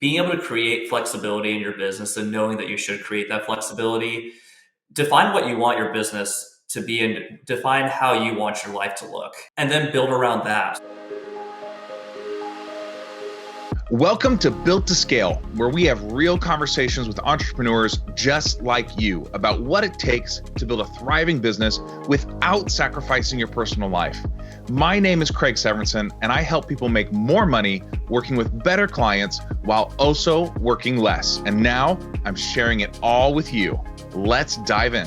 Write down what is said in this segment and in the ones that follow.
being able to create flexibility in your business and knowing that you should create that flexibility, define what you want your business to be and define how you want your life to look, and then build around that. Welcome to Built to Scale, where we have real conversations with entrepreneurs just like you about what it takes to build a thriving business without sacrificing your personal life. My name is Craig Severinsen, and I help people make more money working with better clients while also working less. And now I'm sharing it all with you. Let's dive in.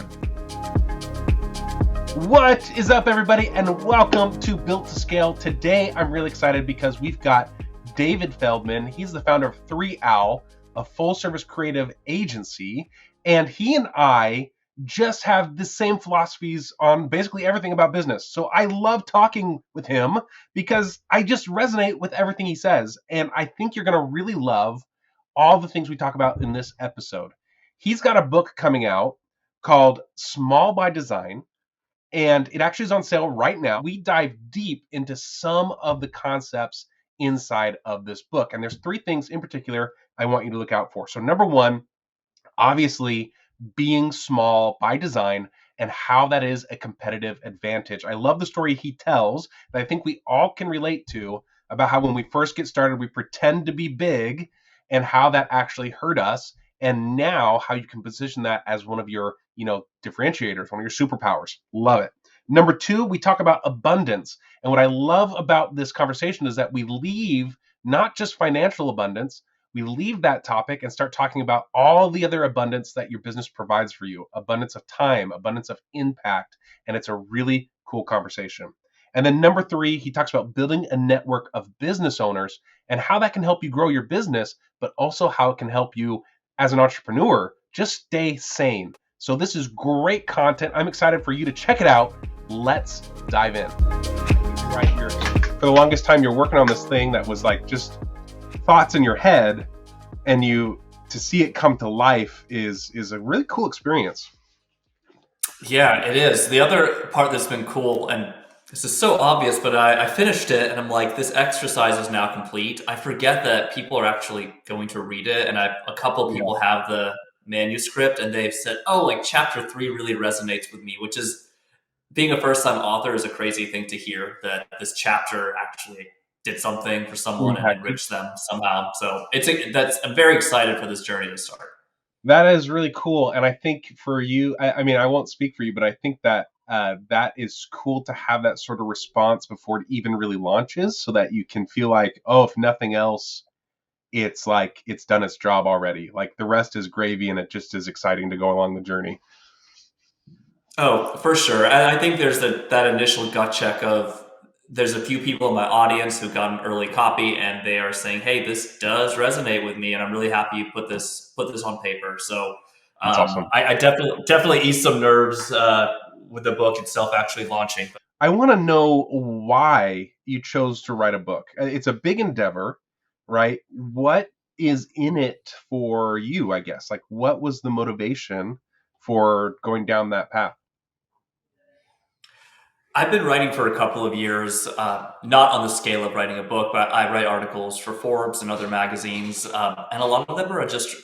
What is up, everybody, and welcome to Built to Scale. Today, I'm really excited because we've got David Feldman. He's the founder of 3 Owl, a full-service creative agency, and he and I just have the same philosophies on basically everything about business. So I love talking with him because I just resonate with everything he says, and I think you're going to really love all the things we talk about in this episode. He's got a book coming out called Small by Design, and it actually is on sale right now. We dive deep into some of the concepts inside of this book. And there's 3 things in particular I want you to look out for. So number 1, obviously being small by design and how that is a competitive advantage. I love the story he tells that I think we all can relate to about how when we first get started, we pretend to be big and how that actually hurt us. And now how you can position that as one of your, differentiators, one of your superpowers. Love it. Number 2, we talk about abundance. And what I love about this conversation is that we leave not just financial abundance, we leave that topic and start talking about all the other abundance that your business provides for you. Abundance of time, abundance of impact. And it's a really cool conversation. And then number 3, he talks about building a network of business owners and how that can help you grow your business, but also how it can help you as an entrepreneur just stay sane. So this is great content. I'm excited for you to check it out. Let's dive in. Right here. For the longest time, you're working on this thing that was like just thoughts in your head, and to see it come to life is a really cool experience. Yeah, it is. The other part that's been cool, and this is so obvious, but I finished it and I'm like, this exercise is now complete. I forget that people are actually going to read it, and a couple of people have the manuscript and they've said, oh, like chapter 3 really resonates with me, which is, being a first-time author is a crazy thing to hear, that this chapter actually did something for someone and enriched them somehow. So I'm very excited for this journey to start. That is really cool. And I think for you, I mean, I won't speak for you, but I think that that is cool to have that sort of response before it even really launches, so that you can feel like, oh, if nothing else, it's like it's done its job already. Like the rest is gravy, and it just is exciting to go along the journey. Oh, for sure. And I think there's that initial gut check of, there's a few people in my audience who got an early copy and they are saying, hey, this does resonate with me, and I'm really happy you put this on paper. So That's awesome. I definitely eased some nerves with the book itself actually launching. I want to know why you chose to write a book. It's a big endeavor, right? What is in it for you, I guess? Like, what was the motivation for going down that path? I've been writing for a couple of years, not on the scale of writing a book, but I write articles for Forbes and other magazines. And a lot of them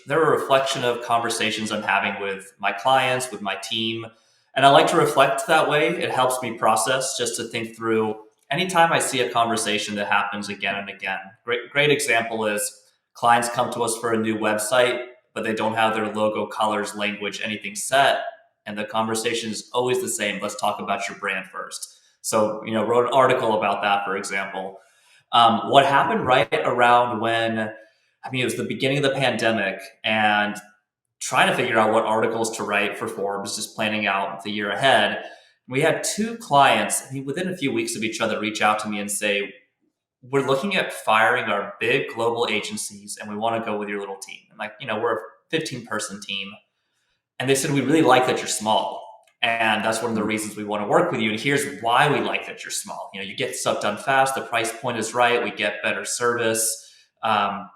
they're a reflection of conversations I'm having with my clients, with my team. And I like to reflect that way. It helps me process, just to think through anytime I see a conversation that happens again and again. Great example is clients come to us for a new website, but they don't have their logo, colors, language, anything set. And the conversation is always the same. Let's talk about your brand first. So, wrote an article about that, for example. What happened right around it was the beginning of the pandemic, and trying to figure out what articles to write for Forbes, just planning out the year ahead. We had 2 clients, within a few weeks of each other, reach out to me and say, we're looking at firing our big global agencies and we want to go with your little team. I'm like, we're a 15-person team. And they said, we really like that you're small, and that's one of the reasons we want to work with you. And here's why we like that you're small. You get stuff done fast. The price point is right. We get better service. And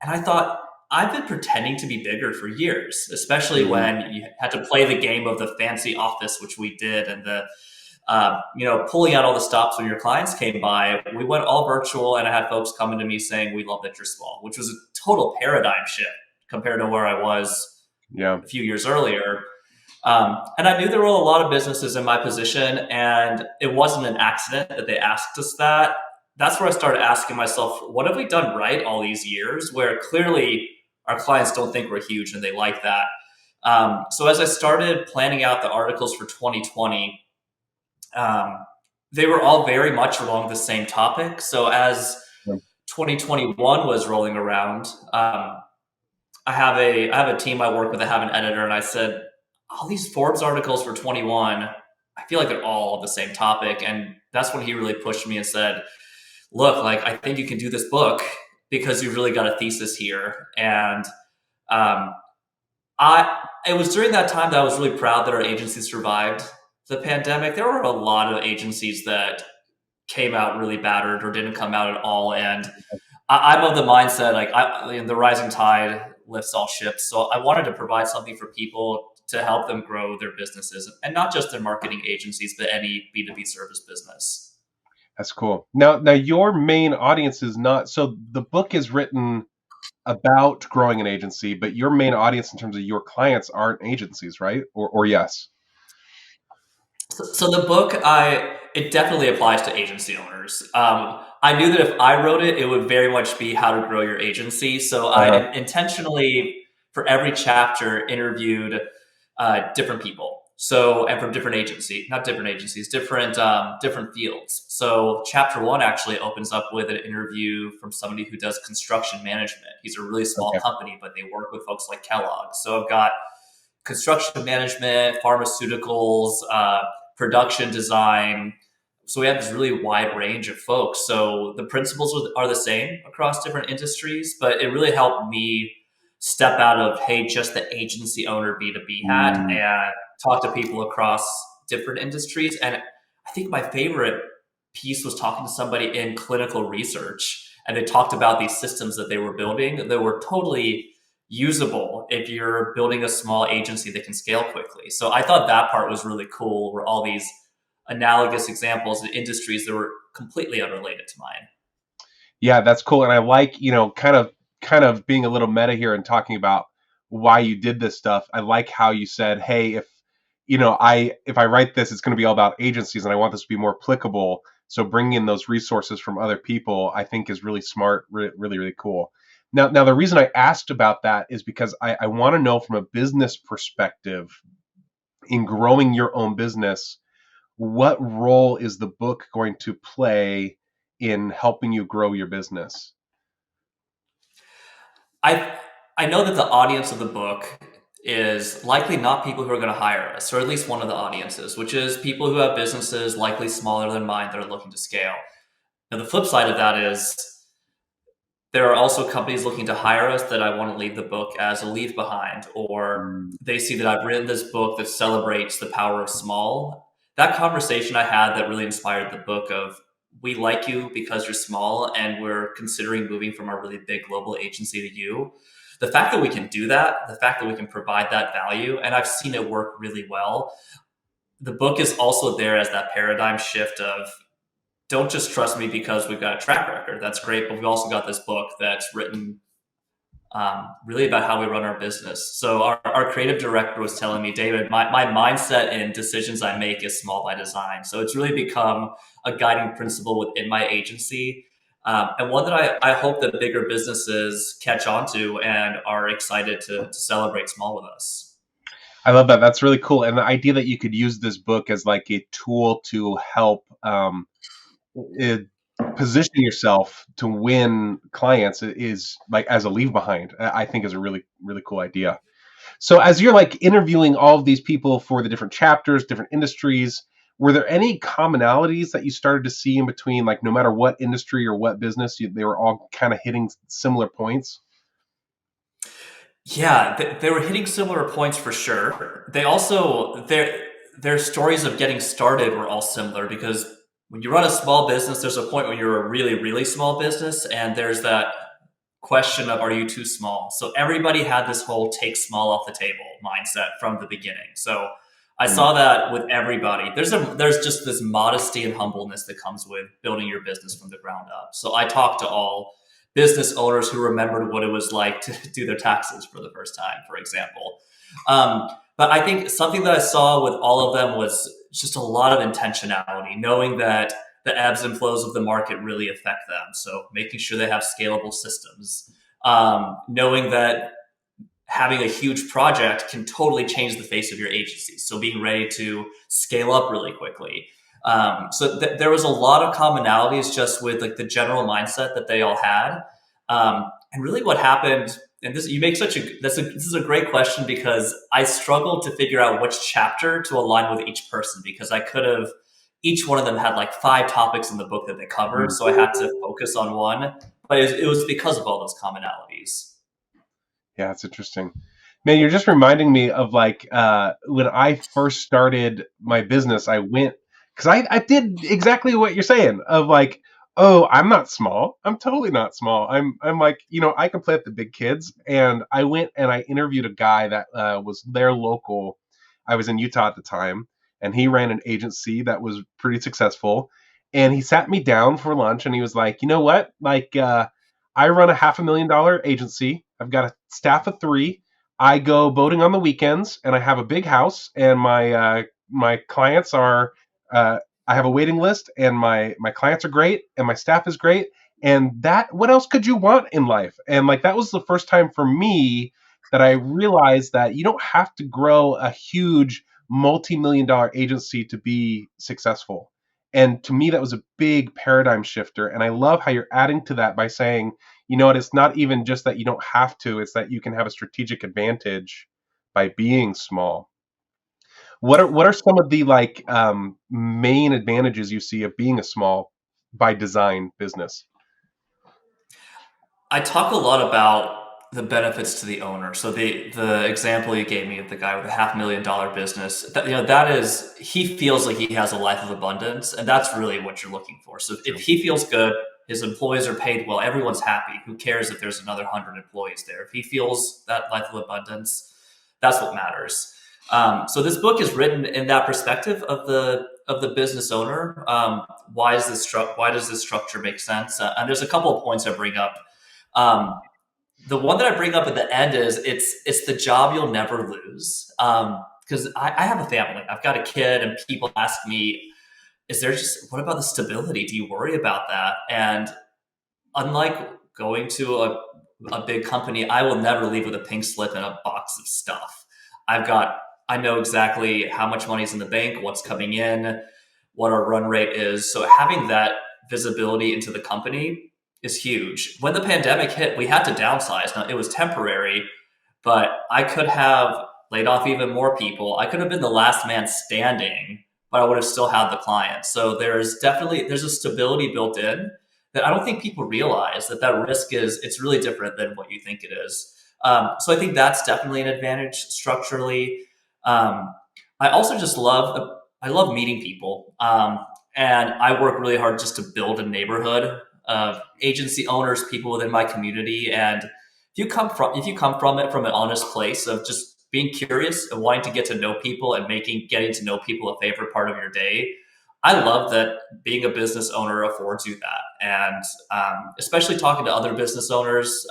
I thought, I've been pretending to be bigger for years, especially when you had to play the game of the fancy office, which we did, and the pulling out all the stops when your clients came by. We went all virtual, and I had folks coming to me saying, we love that you're small, which was a total paradigm shift compared to where I was Yeah. a few years earlier. And I knew there were a lot of businesses in my position, and it wasn't an accident that they asked us that. That's where I started asking myself, what have we done right all these years where clearly our clients don't think we're huge and they like that? So as I started planning out the articles for 2020, they were all very much along the same topic. So as 2021 was rolling around, I have a team I work with. I have an editor, and I said, all these Forbes articles for 21, I feel like they're all the same topic. And that's when he really pushed me and said, look, like, I think you can do this book because you've really got a thesis here. And it was during that time that I was really proud that our agency survived the pandemic. There were a lot of agencies that came out really battered or didn't come out at all. And I'm of the mindset, like, the rising tide lifts all ships. So I wanted to provide something for people to help them grow their businesses, and not just their marketing agencies, but any B2B service business. That's cool. Now your main audience is not, so the book is written about growing an agency, but your main audience in terms of your clients aren't agencies, right? Or yes. So the book, it definitely applies to agency owners. I knew that if I wrote it, it would very much be how to grow your agency. So I intentionally, for every chapter, interviewed different people. So, and from different agencies, not different agencies, different fields. So chapter 1 actually opens up with an interview from somebody who does construction management. He's a really small company, but they work with folks like Kellogg. So I've got construction management, pharmaceuticals, production design. So we have this really wide range of folks. So the principles are the same across different industries, but it really helped me step out of, hey, just the agency owner B2B hat, and talk to people across different industries. And I think my favorite piece was talking to somebody in clinical research, and they talked about these systems that they were building that were totally usable if you're building a small agency that can scale quickly. So I thought that part was really cool, where all these analogous examples in industries that were completely unrelated to mine. Yeah, that's cool. And I like, kind of being a little meta here and talking about why you did this stuff. I like how you said, hey, if I write this, it's going to be all about agencies, and I want this to be more applicable. So bringing in those resources from other people, I think, is really smart, really, really cool. Now, the reason I asked about that is because I want to know, from a business perspective, in growing your own business, what role is the book going to play in helping you grow your business? I know that the audience of the book is likely not people who are going to hire us, or at least one of the audiences, which is people who have businesses likely smaller than mine that are looking to scale. Now, the flip side of that is there are also companies looking to hire us that I want to leave the book as a leave behind, or they see that I've written this book that celebrates the power of small. That conversation I had that really inspired the book of, we like you because you're small and we're considering moving from our really big global agency to you. The fact that we can do that, the fact that we can provide that value, and I've seen it work really well. The book is also there as that paradigm shift of, don't just trust me because we've got a track record. That's great. But we've also got this book that's written really about how we run our business. So our creative director was telling me, David, my mindset and decisions I make is small by design. So it's really become a guiding principle within my agency, and one that I hope that bigger businesses catch on to and are excited to celebrate small with us. I love that. That's really cool. And the idea that you could use this book as like a tool to help position yourself to win clients is like as a leave behind, I think, is a really, really cool idea. So as you're like interviewing all of these people for the different chapters, different industries, were there any commonalities that you started to see in between, like no matter what industry or what business, they were all kind of hitting similar points? Yeah, they were hitting similar points for sure. They also, their stories of getting started were all similar, because when you run a small business, there's a point when you're a really, really small business, and there's that question of, are you too small? So everybody had this whole take small off the table mindset from the beginning. So I saw that with everybody. There's just this modesty and humbleness that comes with building your business from the ground up. So I talked to all business owners who remembered what it was like to do their taxes for the first time, for example. But I think something that I saw with all of them was just a lot of intentionality, knowing that the ebbs and flows of the market really affect them. So making sure they have scalable systems, knowing that having a huge project can totally change the face of your agency. So being ready to scale up really quickly. There was a lot of commonalities just with like the general mindset that they all had. And really what happened, and this you make this is a great question, because I struggled to figure out which chapter to align with each person, because I could have, each one of them had like 5 topics in the book that they covered. So I had to focus on one, but it was because of all those commonalities. Yeah, it's interesting. Man, you're just reminding me of like when I first started my business, I went because I did exactly what you're saying of like, oh, I'm not small. I'm totally not small. I'm like, I can play with the big kids. And I went and I interviewed a guy that was their local. I was in Utah at the time, and he ran an agency that was pretty successful. And he sat me down for lunch, and he was like, you know what? Like, I run a $500,000 agency. I've got a staff of 3. I go boating on the weekends, and I have a big house, and my clients are. I have a waiting list, and my clients are great, and my staff is great. And that, what else could you want in life? And like that was the first time for me that I realized that you don't have to grow a huge multi-million-dollar agency to be successful. And to me, that was a big paradigm shifter. And I love how you're adding to that by saying, you know what, it's not even just that you don't have to, it's that you can have a strategic advantage by being small. What are some of the like main advantages you see of being a small by design business? I talk a lot about the benefits to the owner. So the example you gave me of the guy with a $500,000 business, that is, he feels like he has a life of abundance, and that's really what you're looking for. So if he feels good, his employees are paid well, everyone's happy. Who cares if there's another 100 employees there? If he feels that life of abundance, that's what matters. So this book is written in that perspective of the business owner. Why does this structure make sense? And there's a couple of points I bring up. Um, the one that I bring up at the end is it's the job you'll never lose. Because I have a family, I've got a kid, and people ask me, what about the stability? Do you worry about that? And unlike going to a big company, I will never leave with a pink slip and a box of stuff. I know exactly how much money's in the bank, what's coming in, what our run rate is. So having that visibility into the company is huge. When the pandemic hit, we had to downsize. Now, it was temporary, but I could have laid off even more people. I could have been the last man standing, but I would have still had the clients. So there's a stability built in that I don't think people realize, that risk it's really different than what you think it is. So I think that's definitely an advantage structurally. I also just I love meeting people. And I work really hard just to build a neighborhood of agency owners, people within my community. And if you come from it from an honest place of just being curious and wanting to get to know people and getting to know people a favorite part of your day, I love that being a business owner affords you that. And especially talking to other business owners,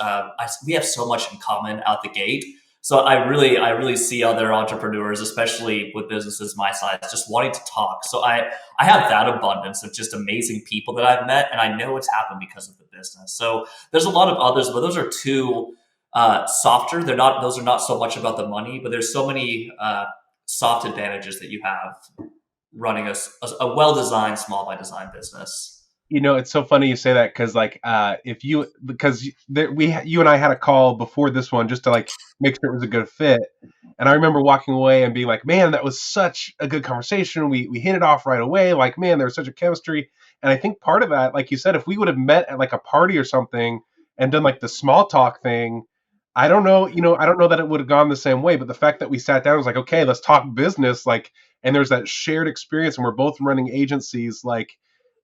we have so much in common out the gate. So I really see other entrepreneurs, especially with businesses my size, just wanting to talk. So I have that abundance of just amazing people that I've met, and I know it's happened because of the business. So there's a lot of others, but those are two softer. Those are not so much about the money, but there's so many soft advantages that you have running a well-designed, small by design business. It's so funny you say that because like you and I had a call before this one just to like make sure it was a good fit. And I remember walking away and being like, man, that was such a good conversation. We hit it off right away. Like, man, there was such a chemistry. And I think part of that, like you said, if we would have met at like a party or something and done like the small talk thing, I don't know, I don't know that it would have gone the same way. But the fact that we sat down was like, okay, let's talk business, like, and there's that shared experience, and we're both running agencies, like,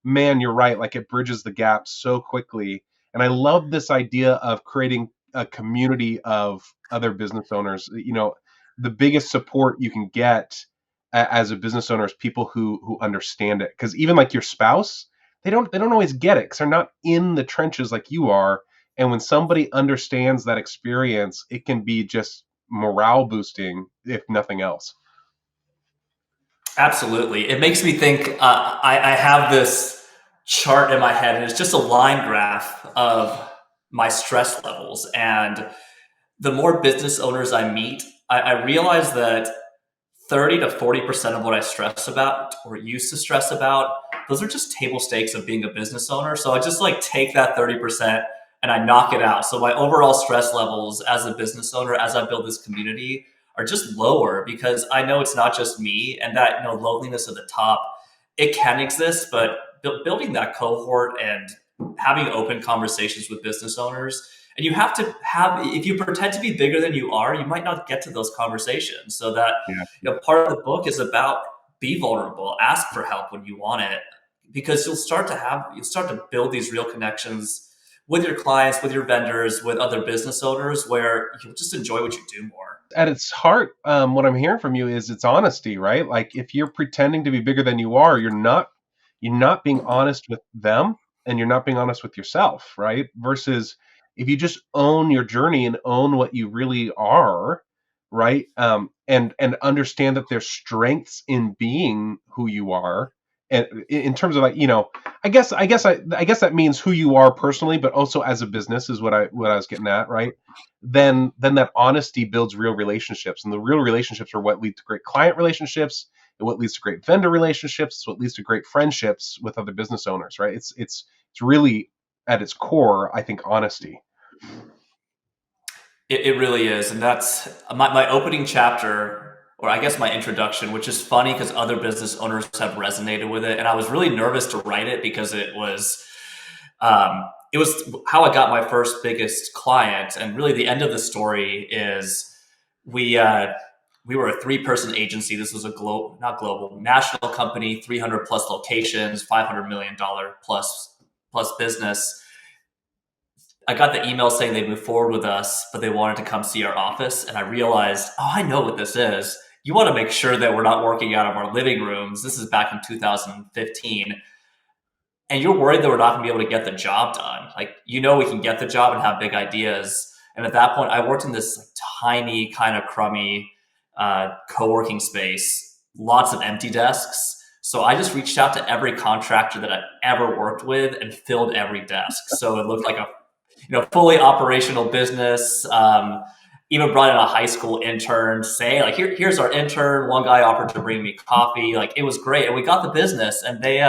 man, you're right. Like it bridges the gap so quickly. And I love this idea of creating a community of other business owners. The biggest support you can get as a business owner is people who understand it. Because even like your spouse, they don't always get it because they're not in the trenches like you are. And when somebody understands that experience, it can be just morale boosting, if nothing else. Absolutely. It makes me think. I have this chart in my head, and it's just a line graph of my stress levels. And the more business owners I meet, I realize that 30 to 40% of what I stress about or used to stress about, those are just table stakes of being a business owner. So I just like take that 30% and I knock it out. So my overall stress levels as a business owner, as I build this community, are just lower because I know it's not just me, and that loneliness at the top, it can exist, but building that cohort and having open conversations with business owners, and you have to have, if you pretend to be bigger than you are, you might not get to those conversations. So that, Yeah. part of the book is about be vulnerable, ask for help when you want it, because you'll start to build these real connections with your clients, with your vendors, with other business owners, where you'll just enjoy what you do more. At its heart, what I'm hearing from you is it's honesty, right? Like if you're pretending to be bigger than you are, you're not being honest with them, and you're not being honest with yourself, right? Versus if you just own your journey and own what you really are, right? And understand that there's strengths in being who you are, and in terms of like, I guess that means who you are personally, but also as a business is what I was getting at, right? Then that honesty builds real relationships, and the real relationships are what lead to great client relationships, and what leads to great vendor relationships. It's what leads to great friendships with other business owners, right? It's really at its core, I think, honesty. It really is. And that's my opening chapter, or I guess my introduction, which is funny because other business owners have resonated with it. And I was really nervous to write it because it was how I got my first biggest client. And really the end of the story is we, uh, we were a 3-person agency. This was a not global, national company, 300 plus locations, $500 million plus business. I got the email saying they moved forward with us, but they wanted to come see our office. And I realized, oh, I know what this is. You want to make sure that we're not working out of our living rooms. This is back in 2015. And you're worried that we're not going to be able to get the job done. Like, we can get the job and have big ideas. And at that point, I worked in this like, tiny, kind of crummy co-working space, lots of empty desks. So I just reached out to every contractor that I'd ever worked with and filled every desk. So it looked like a fully operational business. Even brought in a high school intern, saying like, here's our intern. One guy offered to bring me coffee. Like it was great, and we got the business. And they,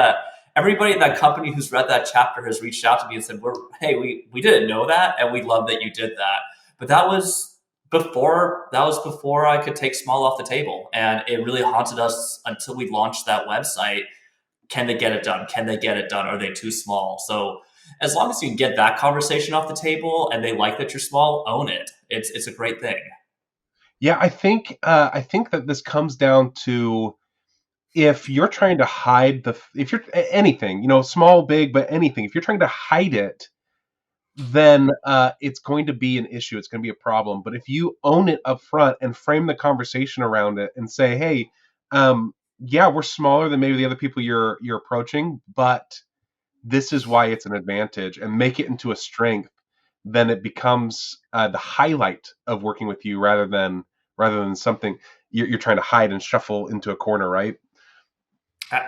everybody in that company who's read that chapter has reached out to me and said, "Hey, we didn't know that, and we love that you did that." But that was before I could take small off the table, and it really haunted us until we launched that website. Can they get it done? Can they get it done? Are they too small? So as long as you can get that conversation off the table and they like that you're small, own it. It's a great thing. Yeah, I think that this comes down to, if you're trying to hide if you're anything, small, big, but anything, if you're trying to hide it, then it's going to be an issue. It's going to be a problem. But if you own it up front and frame the conversation around it and say, hey, yeah, we're smaller than maybe the other people you're approaching, but this is why it's an advantage, and make it into a strength, then it becomes the highlight of working with you, rather than something you're trying to hide and shuffle into a corner, right?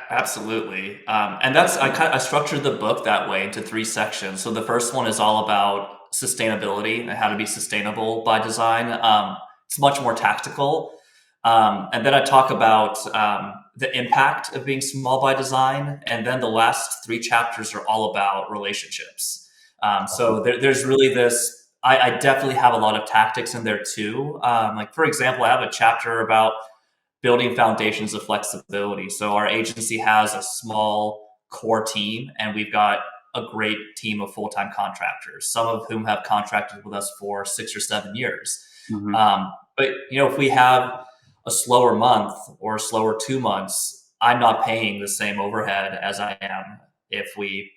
Absolutely. And I structured the book that way into 3 sections. So the first one is all about sustainability and how to be sustainable by design. It's much more tactical. And then I talk about the impact of being small by design. And then the last 3 chapters are all about relationships. So there's really this, I definitely have a lot of tactics in there too. Like, for example, I have a chapter about building foundations of flexibility. So our agency has a small core team, and we've got a great team of full-time contractors, some of whom have contracted with us for 6 or 7 years. Hmm. But if we have a slower month or a slower 2 months, I'm not paying the same overhead as I am if we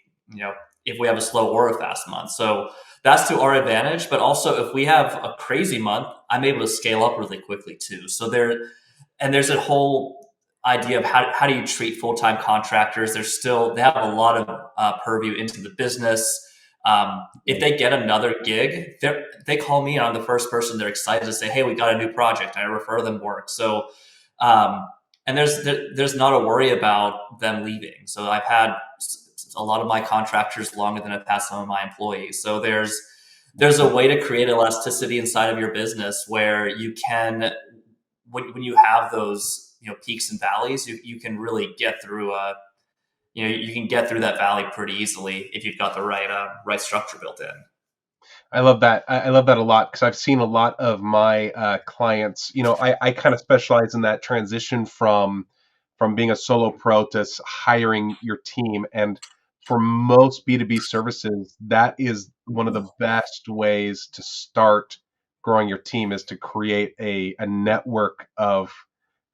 have a slow or a fast month. So that's to our advantage. But also, if we have a crazy month, I'm able to scale up really quickly too. So there's a whole idea of how do you treat full-time contractors. They have a lot of purview into the business. If they get another gig, they call me and I'm the first person they're excited to say, hey, we got a new project. And I refer them work. So, and there's not a worry about them leaving. So I've had a lot of my contractors longer than I've had some of my employees. So there's a way to create elasticity inside of your business where you can, when you have those, peaks and valleys, you can really get through you can get through that valley pretty easily if you've got the right structure built in. I love that. I love that a lot because I've seen a lot of my clients. I kind of specialize in that transition from being a solo pro to hiring your team. And for most B2B services, that is one of the best ways to start growing your team is to create a network of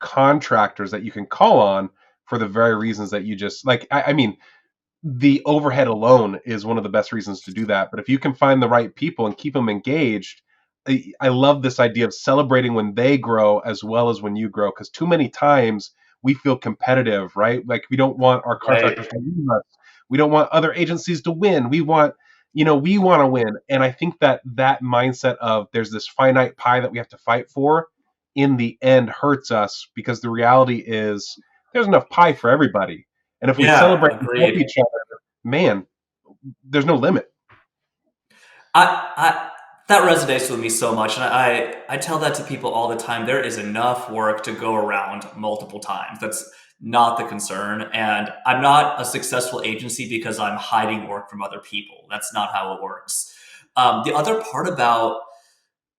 contractors that you can call on for the very reasons that you just like. I mean, the overhead alone is one of the best reasons to do that. But if you can find the right people and keep them engaged, I love this idea of celebrating when they grow as well as when you grow. Because too many times we feel competitive, right? Like we don't want our contractors Right. to leave us. We don't want other agencies to win. We want to win. And I think that mindset of there's this finite pie that we have to fight for in the end hurts us because the reality is there's enough pie for everybody. And if we Yeah, celebrate and help agreed. each other, man, there's no limit. I that resonates with me so much, and I tell that to people all the time. There is enough work to go around multiple times. That's not the concern, and I'm not a successful agency because I'm hiding work from other people. That's not how it works. The other part about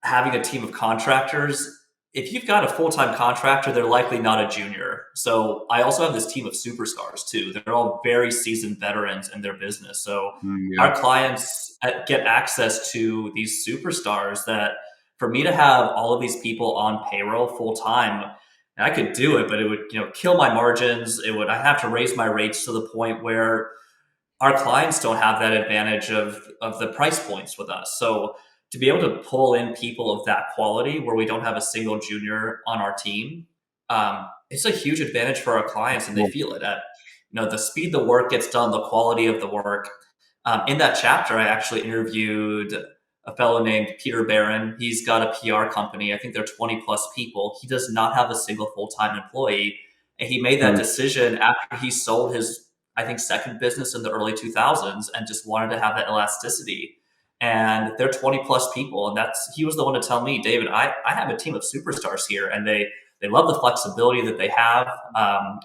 having a team of contractors, if you've got a full-time contractor, they're likely not a junior. So I also have this team of superstars too. They're all very seasoned veterans in their business. So Yeah. our clients get access to these superstars that for me to have all of these people on payroll full time, I could do it, but it would, kill my margins. I have to raise my rates to the point where our clients don't have that advantage of the price points with us. So to be able to pull in people of that quality where we don't have a single junior on our team, it's a huge advantage for our clients, and they Cool. feel it at the speed the work gets done, the quality of the work. In that chapter, I actually interviewed a fellow named Peter Barron. He's got a PR company. I think they're 20 plus people. He does not have a single full-time employee. And he made that Mm. decision after he sold his, I think, second business in the early 2000s and just wanted to have that elasticity. And they're 20 plus people. And he was the one to tell me, David, I have a team of superstars here, and they love the flexibility that they have. And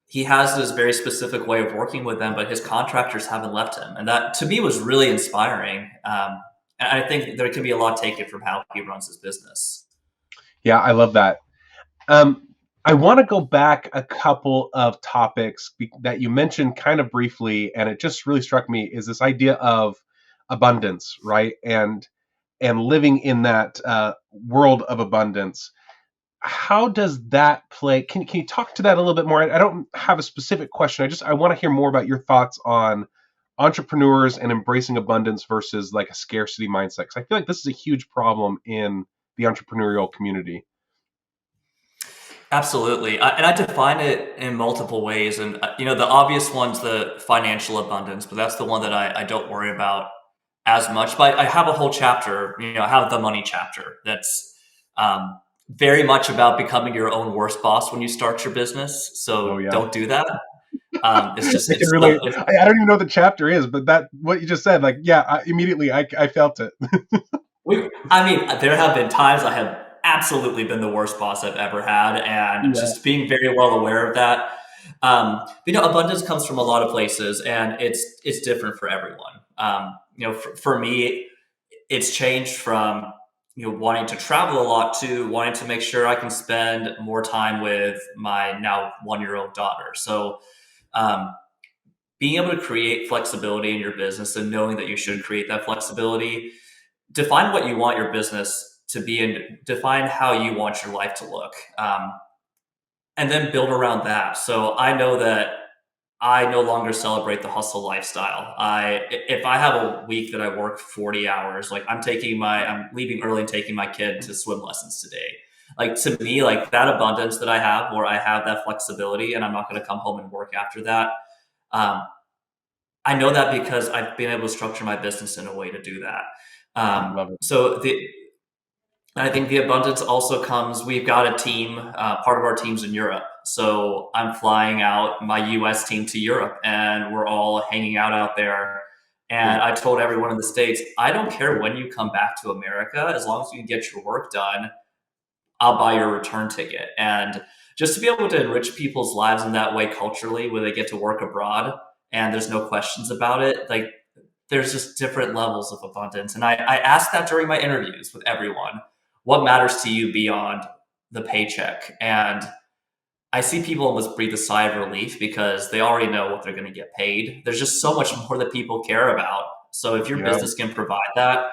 he has this very specific way of working with them, but his contractors haven't left him. And that to me was really inspiring. And I think there can be a lot taken from how he runs his business. Yeah, I love that. Um, I want to go back a couple of topics that you mentioned kind of briefly, and it just really struck me is this idea of abundance, right? And living in that world of abundance. How does that play? Can you talk to that a little bit more? I don't have a specific question. I want to hear more about your thoughts on entrepreneurs and embracing abundance versus like a scarcity mindset. Because I feel like this is a huge problem in the entrepreneurial community. Absolutely. And I define it in multiple ways. And, the obvious one's the financial abundance, but that's the one that I don't worry about as much. But I have a whole chapter, I have the money chapter that's very much about becoming your own worst boss when you start your business. Oh So yeah. don't do that. It's just, I can it's relate. so, it's, I don't even know what the chapter is, but that what you just said, like, yeah, immediately I felt it. I mean, there have been times I have absolutely been the worst boss I've ever had, and Yeah. just being very well aware of that. Abundance comes from a lot of places, and it's different for everyone. For me, it's changed from wanting to travel a lot to wanting to make sure I can spend more time with my now 1 year old daughter. So, um, being able to create flexibility in your business and knowing that you should create that flexibility, define what you want your business to be, and define how you want your life to look, and then build around that. So I know that I no longer celebrate the hustle lifestyle. If I have a week that I work 40 hours, like I'm leaving early and taking my kid to swim lessons today. Like to me, like that abundance that I have, where I have that flexibility and I'm not going to come home and work after that. Um, I know that because I've been able to structure my business in a way to do that. Love it. So I think the abundance also comes. We've got a team. Part of our team's in Europe, so I'm flying out my U.S. team to Europe, and we're all hanging out there. And Cool. I told everyone in the States, I don't care when you come back to America, as long as you get your work done, I'll buy your return ticket. And just to be able to enrich people's lives in that way culturally, where they get to work abroad and there's no questions about it, like there's just different levels of abundance. And I asked that during my interviews with everyone. What matters to you beyond the paycheck? And I see people almost breathe a sigh of relief because they already know what they're going to get paid. There's just so much more that people care about. So if your Yeah. business can provide that,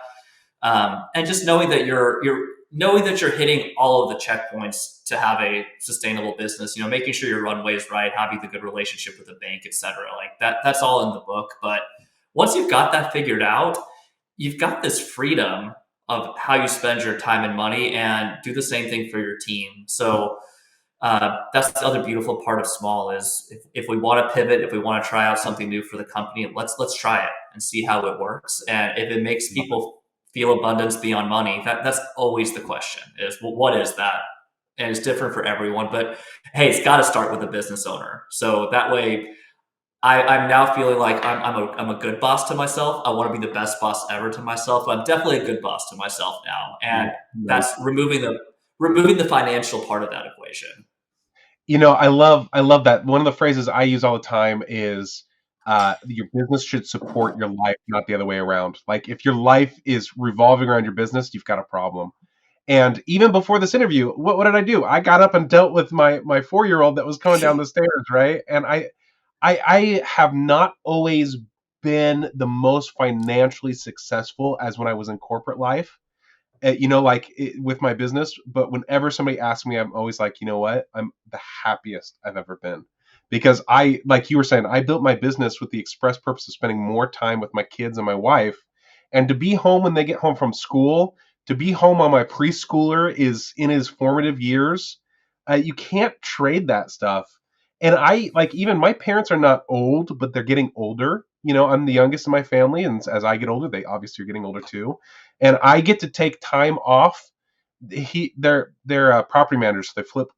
and just knowing that you're hitting all of the checkpoints to have a sustainable business, making sure your runway is right, having the good relationship with the bank, etc. Like that's all in the book. But once you've got that figured out, you've got this freedom of how you spend your time and money, and do the same thing for your team. So that's the other beautiful part of small is if we want to pivot, if we want to try out something new for the company, let's try it and see how it works. And if it makes people feel abundance beyond money, that's always the question is, well, what is that? And it's different for everyone, but hey, it's got to start with a business owner. So that way I'm now feeling like I'm a good boss to myself. I want to be the best boss ever to myself. But I'm definitely a good boss to myself now, and Nice. that's removing the financial part of that equation. I love that. One of the phrases I use all the time is your business should support your life, not the other way around. Like if your life is revolving around your business, you've got a problem. And even before this interview, what did I do? I got up and dealt with my 4-year-old that was coming down the stairs, right? And I have not always been the most financially successful as when I was in corporate life, with my business. But whenever somebody asks me, I'm always like, you know what? I'm the happiest I've ever been because like you were saying, I built my business with the express purpose of spending more time with my kids and my wife, and to be home when they get home from school, to be home while my preschooler is in his formative years. You can't trade that stuff. And I like even my parents are not old, but they're getting older. I'm the youngest in my family, and as I get older, they obviously are getting older too, and I get to take time off. They're property managers, so they flip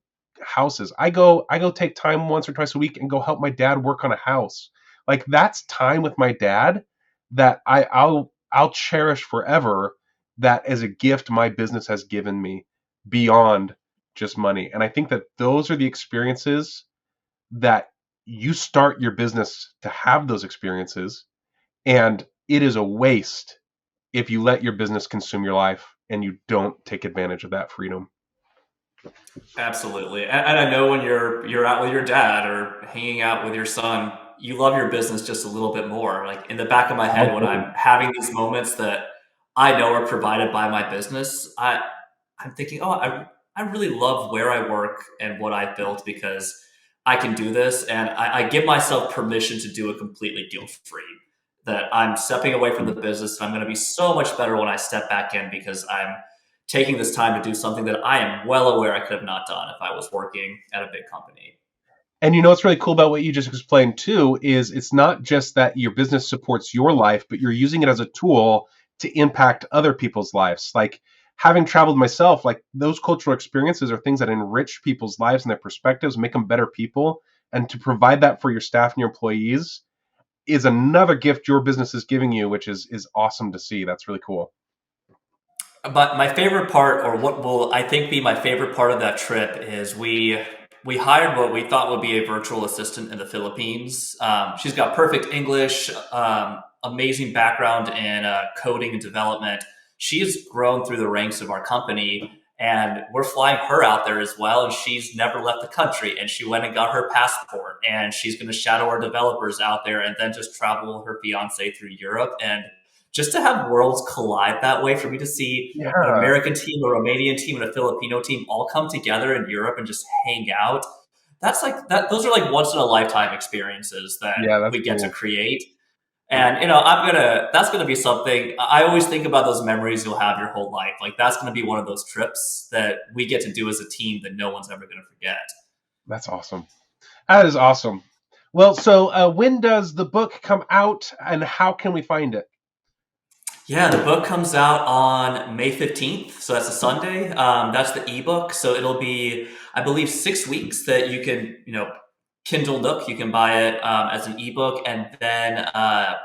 houses. I go take time once or twice a week and go help my dad work on a house. Like that's time with my dad that I'll cherish forever. That as a gift my business has given me beyond just money. And I think that those are the experiences that you start your business to have those experiences, and it is a waste if you let your business consume your life and you don't take advantage of that freedom. Absolutely, and I know when you're out with your dad or hanging out with your son, you love your business just a little bit more. Like in the back of my head, when Absolutely. I'm having these moments that I know are provided by my business, I'm thinking, oh, I really love where I work and what I built because I can do this, and I give myself permission to do it completely guilt free. That I'm stepping away from the business, and I'm going to be so much better when I step back in because I'm taking this time to do something that I am well aware I could have not done if I was working at a big company. And what's really cool about what you just explained too is it's not just that your business supports your life, but you're using it as a tool to impact other people's lives. Like having traveled myself, like those cultural experiences are things that enrich people's lives and their perspectives, make them better people. And to provide that for your staff and your employees is another gift your business is giving you, which is awesome to see. That's really cool. But my favorite part, or what will I think be my favorite part of that trip, is we hired what we thought would be a virtual assistant in the Philippines. She's got perfect English, amazing background in coding and development. She has grown through the ranks of our company, and we're flying her out there as well. And she's never left the country, and she went and got her passport, and she's going to shadow our developers out there, and then just travel her fiance through Europe. And just to have worlds collide that way, for me to see an Yeah. American team, a Romanian team, and a Filipino team all come together in Europe and just hang out. That's like that. Those are like once in a lifetime experiences that Yeah, that's we get to cool. create. And that's gonna be something. I always think about those memories you'll have your whole life. Like that's gonna be one of those trips that we get to do as a team that no one's ever gonna forget. That's awesome. That is awesome. Well, so when does the book come out and how can we find it? Yeah, the book comes out on May 15th. So that's a Sunday. That's the ebook. So it'll be, I believe, 6 weeks that you can, Kindle Nook, you can buy it as an ebook. And then I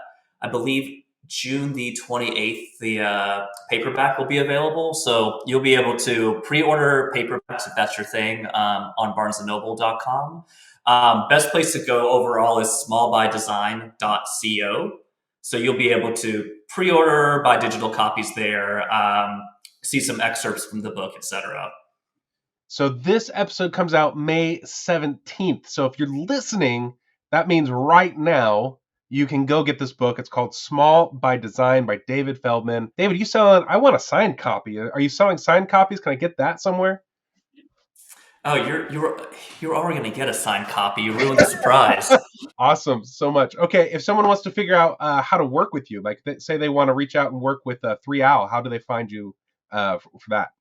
believe June the 28th, the paperback will be available. So you'll be able to pre-order paperbacks if that's your thing on barnesandnoble.com. Best place to go overall is smallbydesign.co. So you'll be able to pre-order, buy digital copies there, see some excerpts from the book, etc. So this episode comes out May 17th. So if you're listening, that means right now you can go get this book. It's called Small by Design by David Feldman. David, you selling? I want a signed copy. Are you selling signed copies? Can I get that somewhere? Oh, you're already going to get a signed copy. You ruined the surprise. Awesome, so much. Okay, if someone wants to figure out how to work with you, like say they want to reach out and work with 3Owl, how do they find you for that?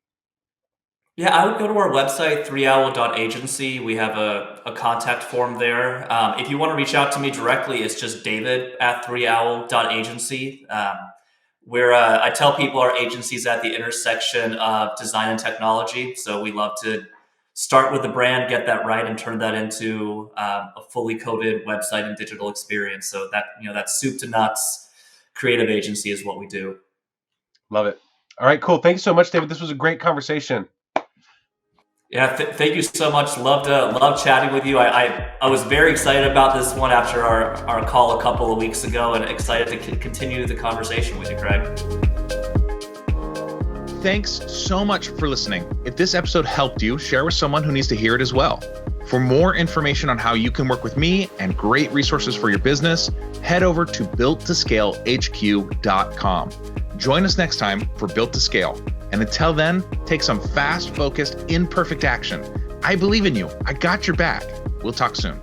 Yeah, I would go to our website, 3owl.agency. We have a contact form there. If you want to reach out to me directly, it's just david@3owl.agency. Where I tell people our agency is at the intersection of design and technology. So we love to start with the brand, get that right, and turn that into a fully coded website and digital experience. So that soup to nuts creative agency is what we do. Love it. All right, cool. Thank you so much, David. This was a great conversation. Yeah, thank you so much. Love chatting with you. I was very excited about this one after our call a couple of weeks ago, and excited to continue the conversation with you, Craig. Thanks so much for listening. If this episode helped you, share with someone who needs to hear it as well. For more information on how you can work with me and great resources for your business, head over to builttoscalehq.com. Join us next time for Built to Scale. And until then, take some fast, focused, imperfect action. I believe in you. I got your back. We'll talk soon.